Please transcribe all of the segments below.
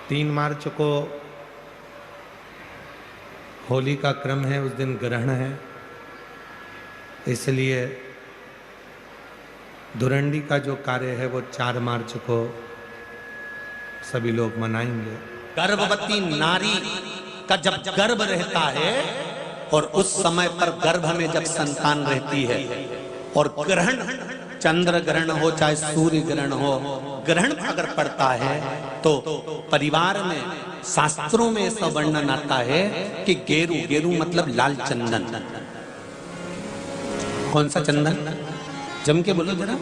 3 मार्च को होली का क्रम है, उस दिन ग्रहण है, इसलिए धुरंडी का जो कार्य है वो 4 मार्च को सभी लोग मनाएंगे। गर्भवती नारी का जब गर्भ रहता है और उस समय पर गर्भ में जब संतान रहती है और ग्रहण, चंद्र ग्रहण हो चाहे सूर्य ग्रहण हो, ग्रहण अगर पड़ता है तो परिवार में शास्त्रों में ऐसा वर्णन आता है कि गेरू, गेरू मतलब लाल चंदन। कौन सा चंदन? जम के बोलो जरा।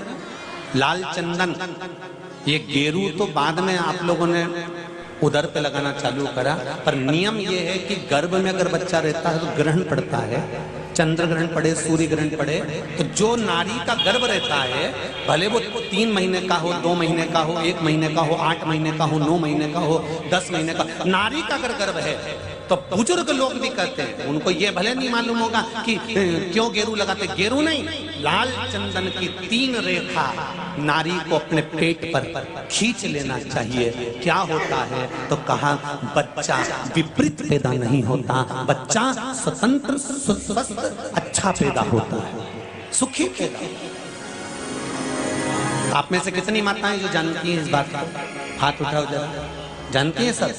लाल चंदन। ये गेरू तो बाद में आप लोगों ने उधर पे लगाना चालू करा, पर नियम ये है कि गर्भ में अगर बच्चा रहता है तो ग्रहण पड़ता है, चंद्र ग्रहण पड़े, सूर्य ग्रहण पड़े, तो जो नारी का गर्भ रहता है, भले वो 3 महीने का हो, 2 महीने का हो, 1 महीने का हो, 8 महीने का हो, 9 महीने का हो, 10 महीने का, नारी का अगर गर्भ है तो बुजुर्ग लोग भी कहते हैं, उनको ये भले नहीं मालूम होगा कि क्यों गेरू लगाते। गेरू नहीं, लाल चंदन की 3 रेखा नारी को अपने पेट पर खींच लेना चाहिए। क्या होता है तो कहा, बच्चा विपरीत पैदा नहीं होता, बच्चा स्वतंत्र स्वस्थ अच्छा पैदा होता है, सुखी पैदा। आप में से कितनी माताएं जो जानती हैं इस बात को? हाथ उठाओ जरा। जानती है सब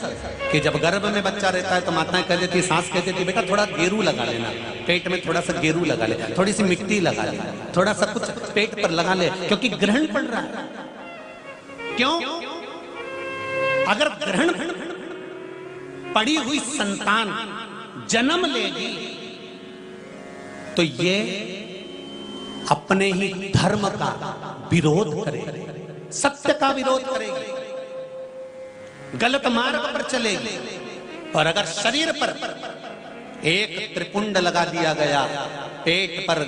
कि जब गर्भ में बच्चा रहता है तो माताएं कह देती, सास कह देती, बेटा थोड़ा गेरू लगा लेना, पेट में थोड़ा सा गेरू लगा ले, थोड़ी सी मिट्टी लगा ले, थोड़ा सा कुछ पेट पर लगा ले, क्योंकि ग्रहण पड़ रहा है। क्यों? अगर ग्रहण पड़ी हुई संतान जन्म लेगी तो ये अपने ही धर्म का विरोध करेगी, सत्य का विरोध करेगी, गलत मार्ग पर चलेगी। और अगर शरीर पर एक त्रिपुंड लगा दिया गया, पेट पर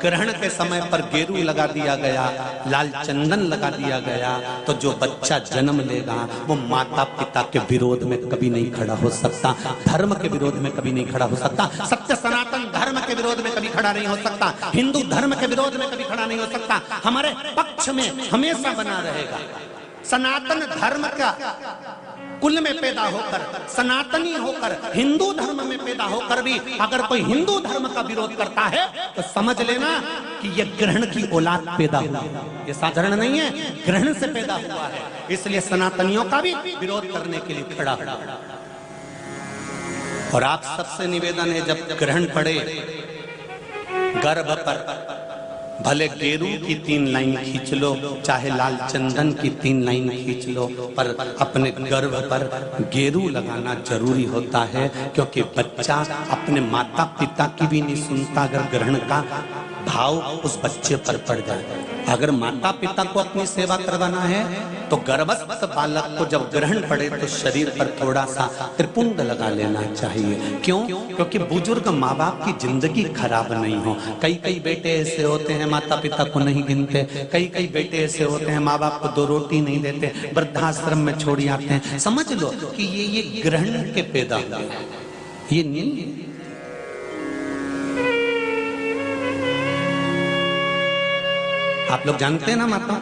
ग्रहण के समय पर गेरू लगा दिया गया, लाल चंदन लगा दिया गया, तो जो बच्चा जन्म लेगा वो माता पिता के विरोध में कभी नहीं खड़ा हो सकता, धर्म के विरोध में कभी नहीं खड़ा हो सकता, सत्य सनातन धर्म के विरोध में कभी खड़ा नहीं हो सकता, हिंदू धर्म के विरोध में कभी खड़ा नहीं हो सकता, हमारे पक्ष में हमेशा बना रहेगा। सनातन धर्म का कुल में पैदा होकर, सनातनी होकर, हिंदू धर्म में पैदा होकर भी अगर कोई हिंदू धर्म का विरोध करता है तो समझ लेना कि यह ग्रहण की औलाद पैदा हुआ है, ये साधारण नहीं है, ग्रहण से पैदा हुआ है। इसलिए सनातनियों का भी विरोध करने के लिए खड़ा हुआ। और आप सबसे निवेदन है, जब ग्रहण पड़े गर्भ पर भले गेरू की 3 लाइन खींच लो, चाहे लाल चंदन की 3 लाइन खींच लो, पर अपने गर्भ पर गेरू लगाना जरूरी होता है, क्योंकि बच्चा अपने माता पिता की भी नहीं सुनता अगर ग्रहण का भाव उस बच्चे पर पड़ जाए। अगर माता पिता को अपनी सेवा करवाना है तो गर्भस्थ बालक को जब ग्रहण पड़े तो शरीर पर थोड़ा सा त्रिपुंड लगा लेना चाहिए। क्यों? क्योंकि बुजुर्ग माँ बाप की जिंदगी खराब नहीं हो। कई बेटे ऐसे होते हैं माता पिता को नहीं गिनते, कई बेटे ऐसे होते हैं माँ बाप को 2 रोटी नहीं देते, वृद्धाश्रम में छोड़ आते हैं। समझ लो कि ये ग्रहण के पैदा हुए, ये नहीं। आप लोग जानते हैं ना माता,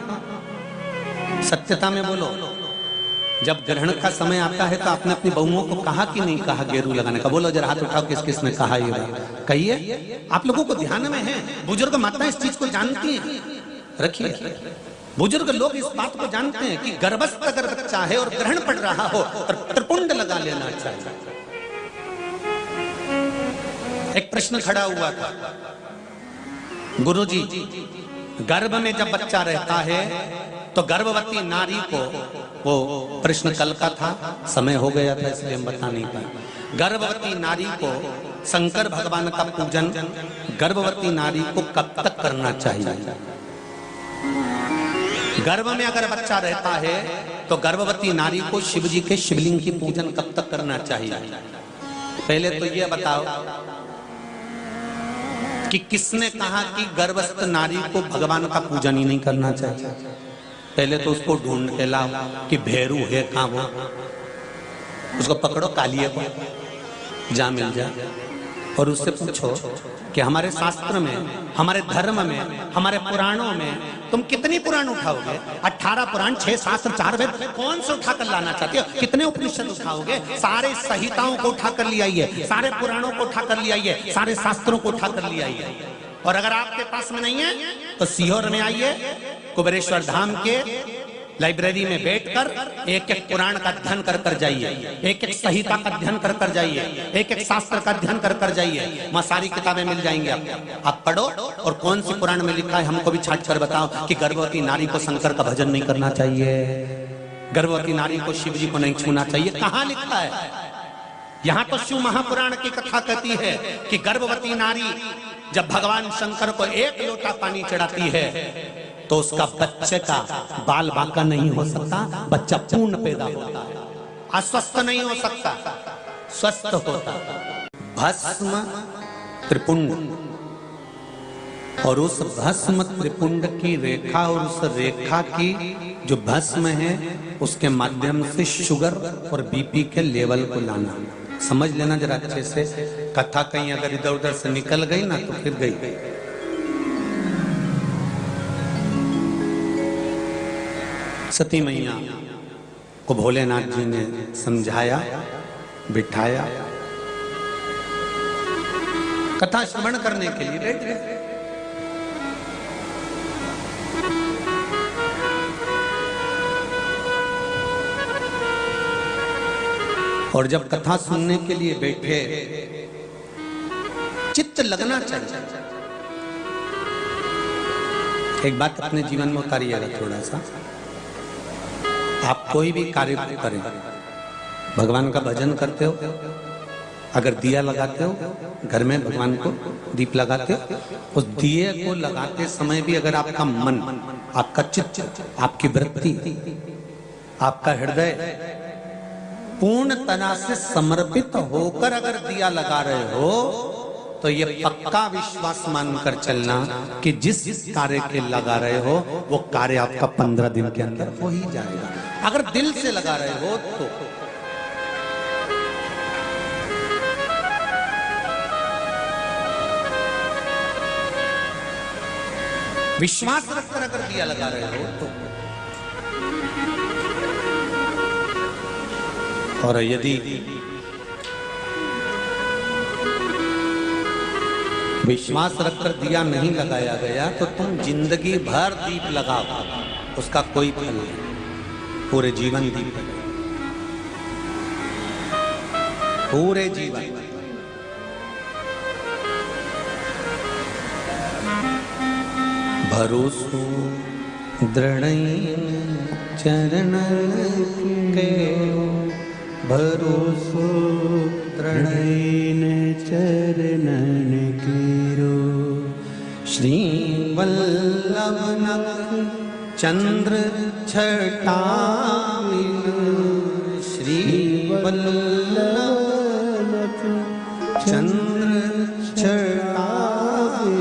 सत्यता में बोलो, जब ग्रहण का समय आता है तो आपने अपनी बहुओं को कहा कि नहीं कहा गेरू लगाने का? बोलो जरा, हाथ उठाओ, किस किस ने कहा ये बात? कहिए। आप लोगों को ध्यान में है, बुजुर्ग माताएं इस चीज को जानती हैं। रखिए, बुजुर्ग लोग इस बात को जानते हैं कि गर्भस्थ अगर बच्चा है और ग्रहण पड़ रहा हो तो त्रिपुंड लगा लेना चाहिए। एक प्रश्न खड़ा हुआ था, गुरुजी गर्भ में जब बच्चा रहता है तो गर्भवती नारी को, वो प्रश्न कल का था, समय हो गया था इसलिए हम बता नहीं पाए। गर्भवती नारी को शंकर भगवान का पूजन गर्भवती नारी को कब तक करना चाहिए? गर्भ में अगर बच्चा रहता है तो गर्भवती नारी को शिव जी के शिवलिंग की पूजन कब तक करना चाहिए? पहले तो ये बताओ कि किसने कहा कि गर्भस्थ नारी को भगवान का पूजन ही नहीं करना चाहिए? पहले तो उसको ढूंढ के लाओ कि भैरू है कहाँ वो, उसको पकड़ो, कालिए को जा मिल जाए, और उससे पूछो कि हमारे शास्त्र में, हमारे धर्म में, हमारे पुराणों में तुम कितनी पुराण उठाओगे? 18 पुराण, 6 शास्त्र, 4 वेद, कौन से उठाकर लाना चाहते हो? कितने उपनिषद उठाओगे? सारे संहिताओं को उठाकर ले आइए, सारे पुराणों को उठाकर ले आइए, सारे शास्त्रों को उठाकर ले आइए। और अगर आपके पास में नहीं है तो सीहोर में आइए, कुबेरेश्वर धाम के लाइब्रेरी में बैठकर एक एक पुराण का अध्ययन कर कर जाइए, एक एक संहिता का अध्ययन कर कर जाइए, एक एक शास्त्र का अध्ययन कर कर जाइए। वहां सारी किताबें मिल जाएंगी आप पढ़ो। और कौन सी पुराण में लिखा है हमको भी छाट कर बताओ कि गर्भवती नारी को शंकर का भजन नहीं करना चाहिए, गर्भवती नारी को शिव जी को नहीं छूना चाहिए। कहां लिखा है? यहां तो शिव महापुराण की कथा कहती है कि गर्भवती नारी जब भगवान शंकर को 1 लोटा पानी चढ़ाती है तो उसका बच्चे का बाल बांका नहीं हो सकता, बच्चा पूर्ण पैदा होता है, अस्वस्थ नहीं हो सकता, स्वस्थ होता। भस्म त्रिपुंड, और उस भस्म त्रिपुंड की रेखा और उस रेखा की जो भस्म है उसके माध्यम से शुगर और बीपी के लेवल को लाना। समझ लेना जरा अच्छे से, कथा कहीं अगर इधर उधर से निकल गई ना तो फिर गई। सती मैया को भोलेनाथ जी ने समझाया, बिठाया, कथा श्रवण करने के लिए बैठ गए। और जब कथा सुनने के लिए बैठे, चित्त लगना चाहिए। एक बात अपने जीवन में उतारिएगा थोड़ा सा। आप कोई भी कार्य करें, भगवान का भजन करते हो, अगर दिया लगाते हो घर में, भगवान को दीप लगाते हो, उस दिए को लगाते समय भी अगर आपका मन, आपका चित्त, आपकी वृत्ति, आपका हृदय पूर्ण तरह से समर्पित होकर अगर दिया लगा रहे हो तो ये पक्का विश्वास मानकर चलना कि जिस कार्य के लगा रहे हो वो कार्य आपका 15 दिन के अंदर हो ही जाएगा। अगर दिल से लगा रहे हो तो। विश्वास रखकर अगर दिया लगा रहे हो तो। और यदि विश्वास रखकर दिया नहीं लगाया गया तो तुम जिंदगी भर दीप लगाओ, उसका कोई फल नहीं, पूरे जीवन दीप, पूरे जीवन। भरोसो दृढ़ चरण के, भरोसो दृढ़ चरणन कीरो, श्री वल्लभ चंद्र छटामिन, श्री वल्लभ चंद्र छटामिन,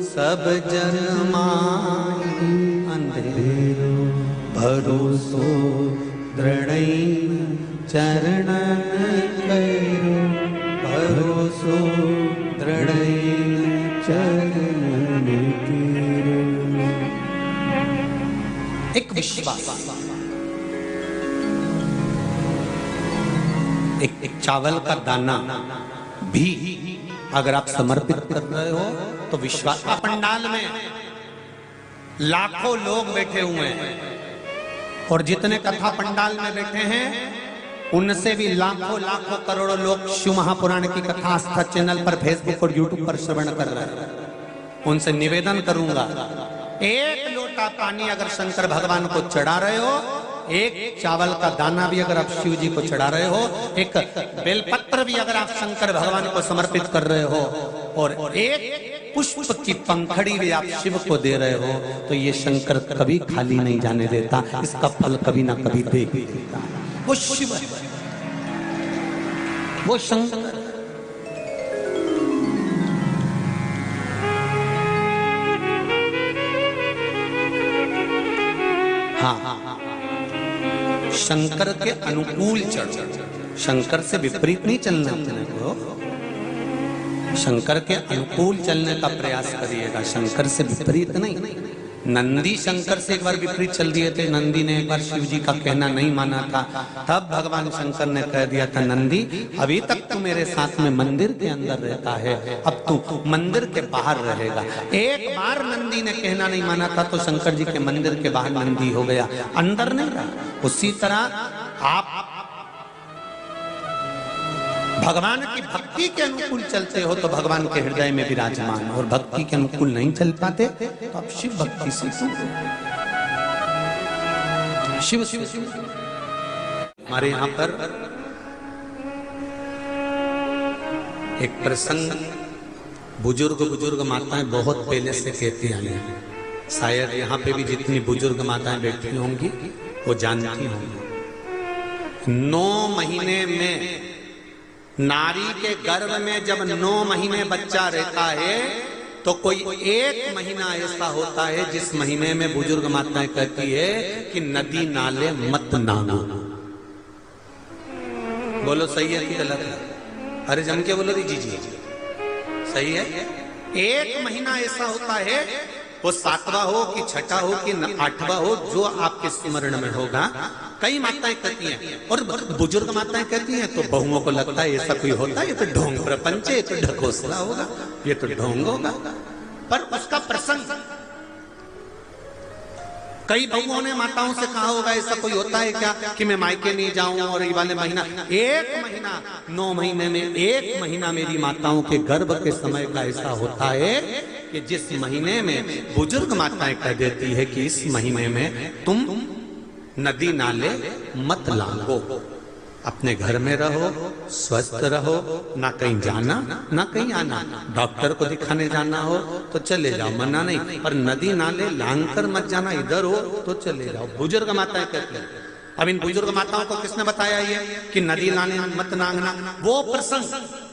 सब जन माहि अंधेरो, भरोसो दृढ़ चरणन करो, भरोसो दृढ़ चरणन करो। एक विश्वास, एक चावल का दाना भी अगर आप समर्पित कर रहे हो तो विश्वास। पंडाल में लाखों लोग बैठे हुए हैं और जितने कथा पंडाल में बैठे हैं उनसे भी लाखों लाखों करोड़ों लोग शिव महापुराण की कथा आस्था चैनल पर, फेसबुक और यूट्यूब पर श्रवण कर रहे हैं। उनसे निवेदन करूंगा, 1 लोटा पानी अगर शंकर भगवान को चढ़ा रहे हो, 1 चावल का दाना भी अगर आप शिव जी को चढ़ा रहे हो, 1 बेलपत्र भी अगर आप शंकर भगवान को समर्पित कर रहे हो, और 1 पुष्प की पंखड़ी भी आप शिव को दे रहे हो, तो ये शंकर कभी खाली नहीं जाने देता, इसका फल कभी ना कभी दे ही देता है। वो शिव है, वो शंकर। हाँ, शंकर के अनुकूल चलो, शंकर से विपरीत नहीं चलना अपने को, शंकर के अनुकूल चलने का प्रयास करिएगा, शंकर से विपरीत नहीं। नंदी शंकर से एक बार विपरीत चल दिए थे। नंदी ने एक बार शिव जी का कहना नहीं माना था, तब भगवान शंकर ने कह दिया था, नंदी अभी तक तू मेरे साथ में मंदिर के अंदर रहता है, अब तू मंदिर के बाहर रहेगा। एक बार नंदी ने कहना नहीं माना था तो शंकर जी के मंदिर के बाहर नंदी हो गया, अंदर नहीं रहा। उसी तरह आप भगवान की भक्ति के अनुकूल चलते हो तो भगवान के हृदय में विराजमान, और भक्ति के अनुकूल नहीं चल पाते तो आप शिव भक्ति से शिव शिव शिव। हमारे यहाँ पर एक प्रसंग बुजुर्ग माताएं बहुत पहले से कहती आई हैं, शायद यहाँ पे भी जितनी बुजुर्ग माताएं बैठी होंगी वो जानती होंगी। 9 महीने में नारी के गर्भ में जब 9 महीने बच्चा रहता है तो कोई एक महीना ऐसा होता है जिस महीने में बुजुर्ग माताएं कहती है कि नदी नाले मत नहाना। बोलो सही है कि गलत है? अरे जम के बोलो जी जी सही है। एक महीना ऐसा होता है, वो 7वां हो कि 6ठा हो कि 8वां हो, जो आपके स्मरण में होगा। कई माताएं कहती हैं और बुजुर्ग माताएं कहती हैं तो बहुओं को लगता है ऐसा कोई होता है, ये तो ढोंग प्रपंच है, ये तो ढकोसला होगा, ये तो ढोंग होगा। पर उसका प्रसंग कई बहुओं ने माताओं से कहा होगा, ऐसा कोई होता है क्या कि मैं मायके नहीं जाऊं और ये वाले महीना, एक महीना 9 महीने में एक महीना मेरी माताओं के गर्भ के समय का ऐसा होता है कि जिस महीने में बुजुर्ग माताएं कह देती है कि इस महीने में तुम नदी नाले मत लांगो, अपने घर में रहो, स्वस्थ रहो, ना कहीं जाना ना कहीं आना। डॉक्टर को दिखाने जाना हो तो चले जाओ, मना नहीं, पर नदी नाले लांग कर मत जाना, इधर हो तो चले जाओ। बुजुर्ग माताएं कहती हैं। अब इन बुजुर्ग माताओं को किसने बताया ये कि नदी नाले मत नांगना? वो प्रसंग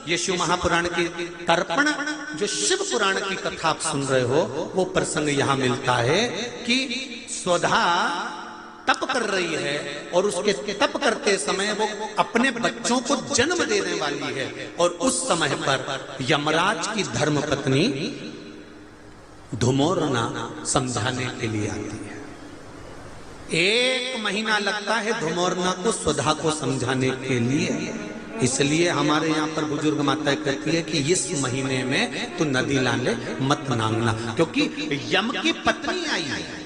ये शिव महापुराण की तर्पण, जो शिव पुराण की कथा आप सुन रहे हो, वो प्रसंग यहाँ मिलता है कि स्वधा तप कर रही है और उसके तप करते समय वो अपने बच्चों को जन्म देने वाली है, और उस समय पर यमराज की धर्मपत्नी धुमोरना समझाने के लिए आती है। 1 महीना लगता है धुमोरना को स्वधा को समझाने के लिए। इसलिए हमारे यहाँ पर बुजुर्ग माताएं कहती है कि इस महीने में तो नदी नाले मत नांगना, क्योंकि यम की पत्नी आई है।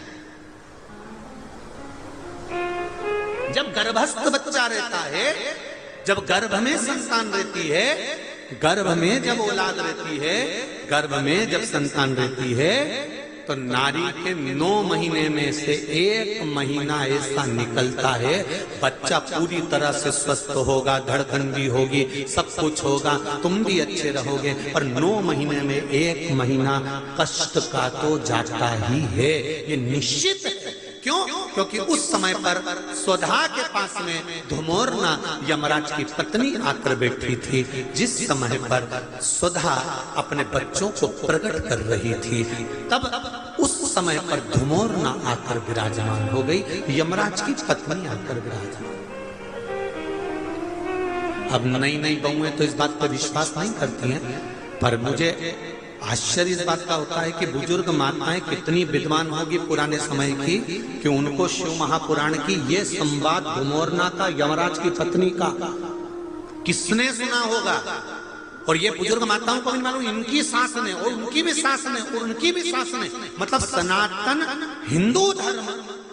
जब गर्भस्थ बच्चा रहता है, जब गर्भ में संतान रहती है, गर्भ में जब औलाद रहती है, गर्भ में जब संतान रहती है, तो नारी के 9 महीने में से 1 महीना ऐसा निकलता है, बच्चा पूरी तरह से स्वस्थ होगा, धड़कन भी होगी, सब कुछ होगा, तुम भी अच्छे रहोगे, पर 9 महीने में 1 महीना कष्ट का तो जाता ही है, ये निश्चित है। क्यों? क्योंकि उस समय पर स्वधा के पास में धुमोरना यमराज की पत्नी आकर बैठी थी, जिस समय पर स्वधा अपने बच्चों को प्रकट कर रही थी, तब उस समय पर धुमोरना आकर विराजमान हो गई, यमराज की पत्नी आकर विराजमान। अब नई बहुएं तो इस बात पर विश्वास नहीं करती हैं, पर मुझे आश्चर्य इस बात का होता है कि बुजुर्ग माताएं कितनी विद्वान होगी पुराने समय की कि उनको शिव महापुराण की ये संवाद धुमोरना का यमराज की पत्नी का किसने सुना होगा। और ये बुजुर्ग माताओं को भी मालूम, इनकी सास ने और उनकी भी सास ने और उनकी भी सास ने, मतलब सनातन हिंदू धर्म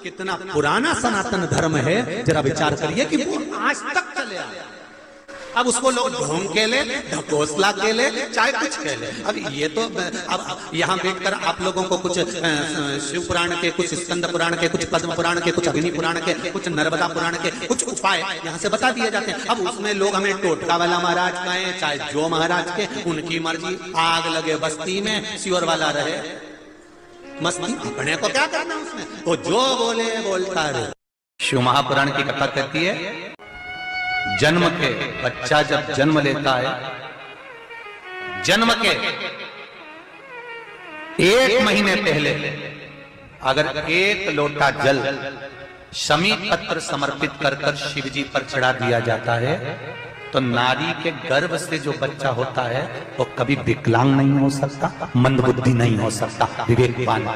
कितना पुराना सनातन धर्म है, जरा विचार करिए कि वो आज तक चले आया। अब उसको लोग ढोंग के ले, ढकोसला के ले, चाहे कुछ कह ले। अब ये तो अब यहाँ बैठकर आप लोगों को कुछ शिव पुराण के, कुछ स्कंद पुराण के, कुछ पद्म पुराण के, कुछ अग्नि पुराण के, कुछ नर्मदा पुराण के कुछ उपाय यहाँ से बता दिए जाते हैं। अब उसमें लोग हमें टोटका वाला महाराज कहें, चाहे जो महाराज के, उनकी मर्जी। आग लगे बस्ती में, शिवर वाला रहे मस्ती, अपने को क्या करना उसमें, वो जो बोले बोलता रहे। शिव महापुराण की कथा कहती है, जन्म के बच्चा जब जन्म लेता है, जन्म के 1 महीने पहले अगर 1 लोटा जल शमी पत्र समर्पित कर शिव जी पर चढ़ा दिया जाता है, तो नारी के गर्भ से जो बच्चा होता है वो कभी विकलांग नहीं हो सकता, मंदबुद्धि नहीं हो सकता, विवेकवान।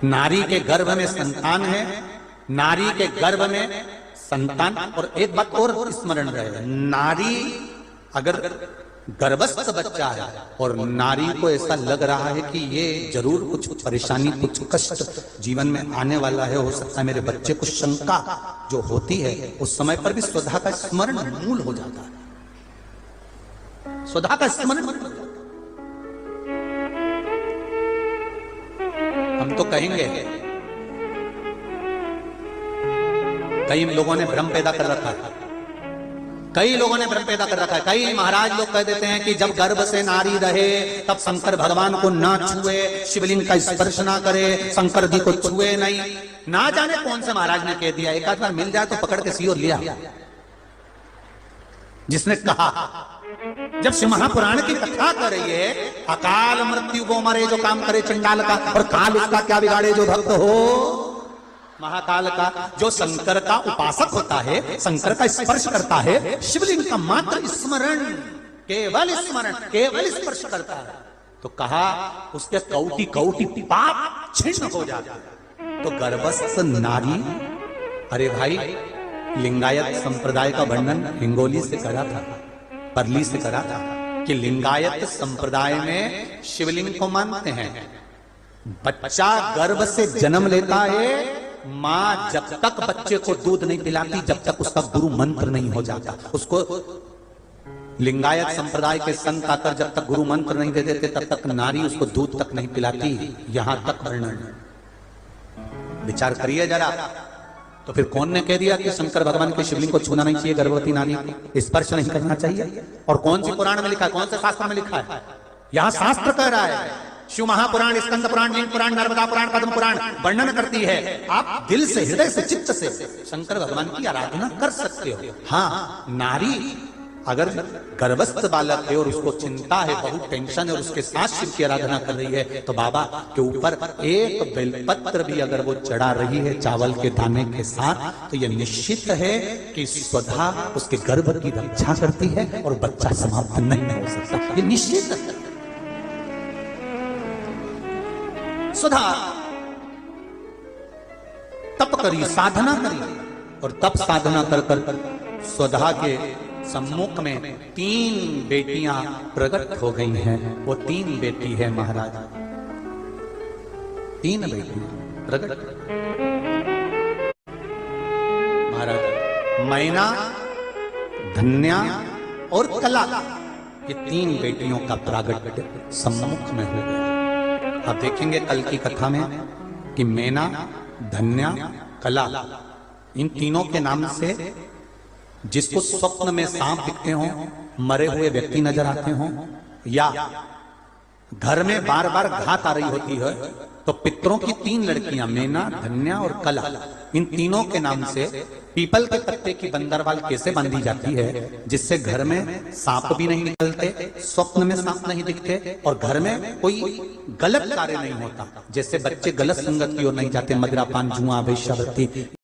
नारी के गर्भ में संतान है, नारी के गर्भ में संतान। और एक बात और स्मरण रहे, नारी अगर गर्भस्थ बच्चा है और नारी को ऐसा लग रहा है कि ये जरूर कुछ परेशानी, कुछ कष्ट जीवन में आने वाला है, हो सकता है मेरे बच्चे को, शंका जो होती है, उस समय पर भी स्वधा का स्मरण मूल हो जाता है। स्वधा का स्मरण हम तो कहेंगे, कई लोगों ने भ्रम पैदा कर रखा है, कई लोगों ने भ्रम पैदा कर रखा है। कई महाराज लोग कह देते हैं कि जब गर्भ से नारी रहे तब शंकर भगवान को ना छुए, शिवलिंग का स्पर्श ना करे, शंकर जी को छुए नहीं। ना जाने कौन से महाराज ने कह दिया, एक आध बार मिल जाए तो पकड़ के सियोर लिया, जिसने कहा जब शिव महापुराण की कथा कर रही है, अकाल मृत्यु को मरे जो काम करे चंडाल का, और काल उसका क्या बिगाड़े जो भक्त हो महाकाल का। जो शंकर का उपासक होता है, शंकर का स्पर्श करता है, शिवलिंग का मात्र स्मरण, केवल स्मरण, केवल स्पर्श करता है, तो कहा उसके कौटि कौटि पाप छिन्न हो जाता है। तो गर्भस्थ नारी, अरे भाई लिंगायत संप्रदाय का वर्णन हिंगोली से करा था, परली से करा था कि लिंगायत संप्रदाय में शिवलिंग को मानते हैं। बच्चा गर्भ से जन्म लेता है, मां जब तक बच्चे को दूध नहीं पिलाती, जब तक उसका गुरु मंत्र नहीं हो जाता, उसको लिंगायत संप्रदाय के संत आकर जब तक गुरु मंत्र नहीं दे देते, तब तक नारी उसको दूध तक नहीं पिलाती। यहां तक वर्णन, विचार करिए जरा। तो फिर कौन ने कह दिया कि शंकर भगवान के शिवलिंग को छूना नहीं चाहिए, गर्भवती नारी को स्पर्श नहीं करना चाहिए? और कौन सी पुराण में लिखा है, कौन से शास्त्र में लिखा है? यहां शास्त्र कह रहा है, शिव महापुराण, स्कंद पुराण, लिंग पुराण, नर्मदा पुराण, पद्म पुराण वर्णन करती है। आप दिल से, हृदय से, चित्त से शंकर भगवान की आराधना कर सकते हो। हाँ, नारी अगर गर्भस्थ बालक है और उसको चिंता है, बहुत टेंशन है, और उसके साथ शिव की आराधना कर रही है, तो बाबा के ऊपर एक बेलपत्र भी अगर वो चढ़ा रही है चावल के दाने के साथ, तो यह निश्चित है कि स्वधा उसके गर्भ की रक्षा करती है और बच्चा समाप्त नहीं हो सकता, ये निश्चित है। सुधा तप करी, साधना करी, और तप साधना कर कर सुधा के सम्मुख में 3 बेटियां प्रकट हो गई हैं। वो 3 बेटी है महाराज, 3 बेटियां प्रकट महाराज, मैना, धन्या और कला, ये 3 बेटियों का प्रागट्य सम्मुख में हो गया। आप देखेंगे कल की कथा में कि मैना, धन्या, कला, इन तीनों के नाम से जिसको स्वप्न में सांप दिखते हो, मरे हुए व्यक्ति नजर आते हो, या घर में बार बार घात आ रही होती है, तो पितरों की 3 लड़कियां मैना, धन्या और कला, इन तीनों के नाम से पीपल के पत्ते की बंदरवाल कैसे बांधी जाती है, जिससे घर में सांप भी नहीं निकलते, स्वप्न में सांप नहीं दिखते, और घर में कोई गलत कार्य नहीं होता। जैसे बच्चे गलत संगत की ओर नहीं जाते, मदिरापान, जुआ, वेश्यावृत्ति,